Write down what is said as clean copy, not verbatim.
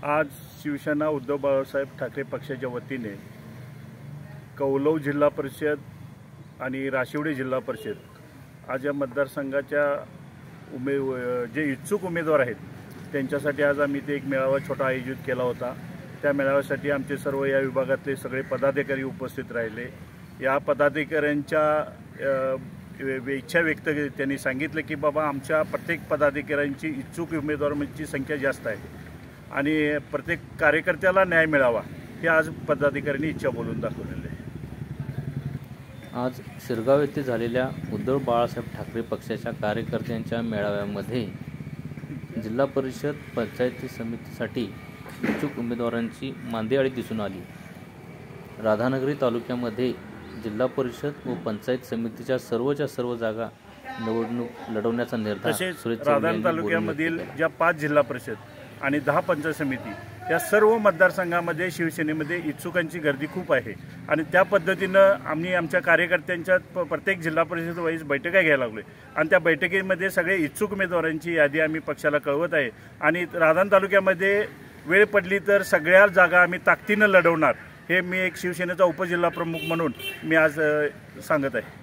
आज शिवसेना उद्धव बाळासाहेब ठाकरे पक्षाच्या वतीने कौलव जिल्हा परिषद आणि राशिवडे जिल्हा परिषद आज या मतदारसंघाच्या जे इच्छुक उमेदवार आहेत त्यांच्यासाठी आज आम्ही ते एक मेळावा छोटा आयोजित केला होता। त्या मेळाव्यासाठी आमचे सर्व या विभागातले सगळे पदाधिकारी उपस्थित राहिले। या पदाधिकाऱ्यांच्या इच्छा व्यक्त केली। त्यांनी सांगितलं की बाबा आमच्या प्रत्येक पदाधिकाऱ्यांची इच्छुक उमेदवारांची संख्या जास्त आहे आणि प्रत्येक कार्यकर्त्याला न्याय मिळावा हे आज पदाधिकाऱ्यांनी इच्छा बोलून दाखवलेली आहे। आज शिरगाव येथे झालेल्या उद्धव बाळासाहेब ठाकरे पक्षाच्या कार्यकर्त्यांच्या मेळाव्यामध्ये जिल्हा परिषद पंचायती समितीसाठी इच्छुक उमेदवारांची मांदेआळी दिसून आली। राधानगरी तालुक्यामध्ये जिल्हा परिषद व पंचायत समितीच्या सर्व जागा निवडणूक लढवण्याचा निर्धार तसेच राधानगरी तालुक्यामधील ज्या 5 जिल्हा परिषद आणि 10 पंचायत समिती या सर्व मतदारसंघामध्ये शिवसेनेमध्ये इच्छुकांची गर्दी खूप आहे आणि त्या पद्धतीनं आम्ही आमच्या कार्यकर्त्यांच्या प्रत्येक जिल्हा परिषद वाईज बैठका घ्यायला लागलोय आणि त्या बैठकीमध्ये सगळे इच्छुक उमेदवारांची यादी आम्ही पक्षाला कळवत आहे आणि राधानगरी तालुक्यामध्ये वेळ पडली तर सगळ्या जागा आम्ही ताकदीनं लढवणार हे मी एक शिवसेनेचा उपजिल्हा प्रमुख म्हणून मी आज सांगत आहे।